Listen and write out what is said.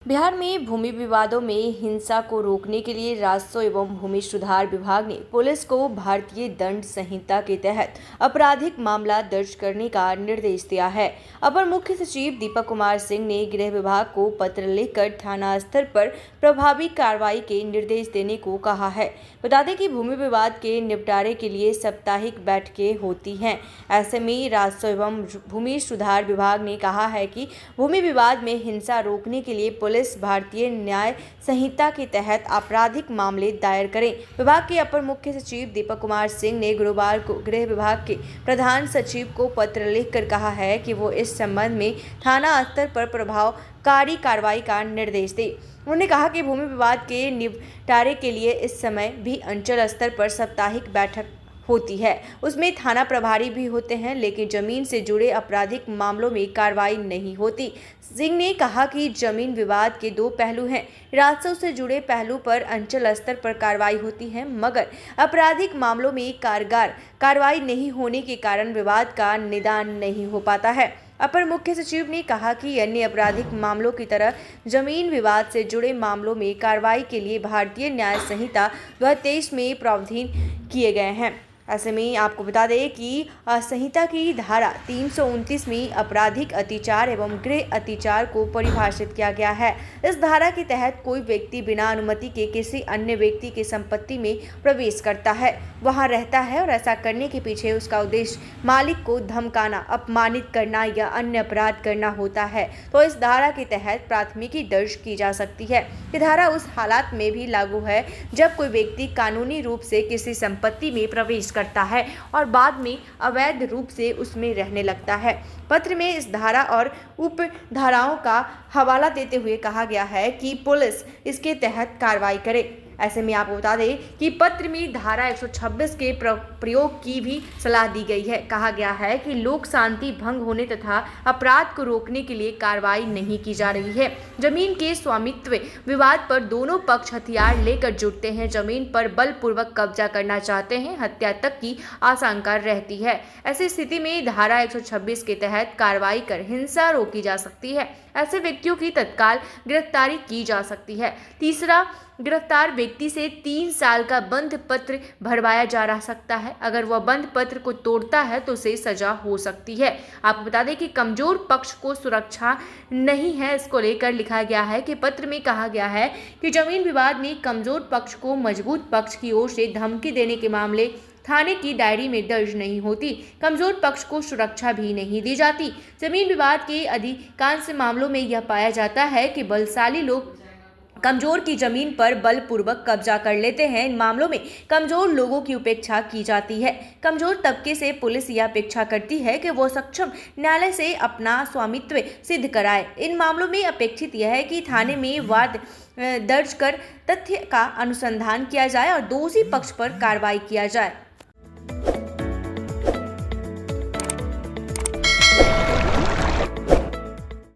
बिहार में भूमि विवादों में हिंसा को रोकने के लिए राजस्व एवं भूमि सुधार विभाग ने पुलिस को भारतीय दंड संहिता के तहत आपराधिक मामला दर्ज करने का निर्देश दिया है। अपर मुख्य सचिव दीपक कुमार सिंह ने गृह विभाग को पत्र लिखकर थाना स्तर पर प्रभावी कार्रवाई के निर्देश देने को कहा है। बता दें कि भूमि विवाद के निपटारे के लिए साप्ताहिक बैठकें होती हैं। ऐसे में राजस्व एवं भूमि सुधार विभाग ने कहा है कि भूमि विवाद में हिंसा रोकने के लिए पुलिस भारतीय न्याय संहिता के तहत आपराधिक मामले दायर करें। विभाग के अपर मुख्य सचिव दीपक कुमार सिंह ने गुरुवार को गृह विभाग के प्रधान सचिव को पत्र लिखकर कहा है कि वो इस संबंध में थाना स्तर पर प्रभावकारी कार्रवाई का निर्देश दें। उन्होंने कहा कि भूमि विवाद के निपटारे के लिए इस समय भी अंचल स्तर पर साप्ताहिक बैठक होती है। उसमें थाना प्रभारी भी होते हैं, लेकिन जमीन से जुड़े आपराधिक मामलों में कार्रवाई नहीं होती। सिंह ने कहा कि जमीन विवाद के दो पहलू हैं। राजस्व से जुड़े पहलू पर अंचल स्तर पर कार्रवाई होती है, मगर आपराधिक मामलों में कारगर कार्रवाई नहीं होने के कारण विवाद का निदान नहीं हो पाता है। अपर मुख्य सचिव ने कहा कि अन्य आपराधिक मामलों की तरह जमीन विवाद से जुड़े मामलों में कार्रवाई के लिए भारतीय न्याय संहिता 2023 में प्रावधान किए गए हैं। ऐसे में आपको बता दें कि संहिता की धारा 329 में आपराधिक अत्याचार एवं गृह अत्याचार को परिभाषित किया गया है। इस धारा के तहत कोई व्यक्ति बिना अनुमति के किसी अन्य व्यक्ति की संपत्ति में प्रवेश करता है, वहां रहता है और ऐसा करने के पीछे उसका उद्देश्य मालिक को धमकाना, अपमानित करना या अन्य अपराध करना होता है, तो इस धारा के तहत प्राथमिकी दर्ज की जा सकती है। यह धारा उस हालात में भी लागू है जब कोई व्यक्ति कानूनी रूप से किसी संपत्ति में प्रवेश करता है और बाद में अवैध रूप से उसमें रहने लगता है। पत्र में इस धारा और उप धाराओं का हवाला देते हुए कहा गया है कि पुलिस इसके तहत कार्रवाई करे। ऐसे में आपको बता दें कि पत्र में धारा 126 के प्रयोग की भी सलाह दी गई है। कहा गया है कि लोक शांति भंग होने तथा अपराध को रोकने के लिए कार्रवाई नहीं की जा रही है। जमीन के स्वामित्व विवाद पर दोनों पक्ष हथियार लेकर जुटते हैं, जमीन पर बलपूर्वक कब्जा करना चाहते हैं, हत्या तक की आशंका रहती है। ऐसी स्थिति में धारा 126 के तहत कार्रवाई कर हिंसा रोकी जा सकती है। ऐसे व्यक्तियों की तत्काल गिरफ्तारी की जा सकती है। तीसरा, गिरफ्तार व्यक्ति से 3 साल का बंध पत्र भरवाया जा सकता है। अगर वह बंध पत्र को तोड़ता है तो उसे सजा हो सकती है। आपको बता दें कि कमजोर पक्ष को सुरक्षा नहीं है, इसको लेकर लिखा गया है कि पत्र में कहा गया है कि जमीन विवाद में कमजोर पक्ष को मजबूत पक्ष की ओर से धमकी देने के मामले थाने की डायरी में दर्ज नहीं होती। कमजोर पक्ष को सुरक्षा भी नहीं दी जाती। जमीन विवाद के अधिकांश मामलों में यह पाया जाता है कि बलशाली लोग कमजोर की जमीन पर बलपूर्वक कब्जा कर लेते हैं। इन मामलों में कमजोर लोगों की उपेक्षा की जाती है। कमजोर तबके से पुलिस यह अपेक्षा करती है कि वो सक्षम न्यायालय से अपना स्वामित्व सिद्ध कराए। इन मामलों में अपेक्षित यह है कि थाने में वाद दर्ज कर तथ्य का अनुसंधान किया जाए और दोषी पक्ष पर कार्रवाई किया जाए।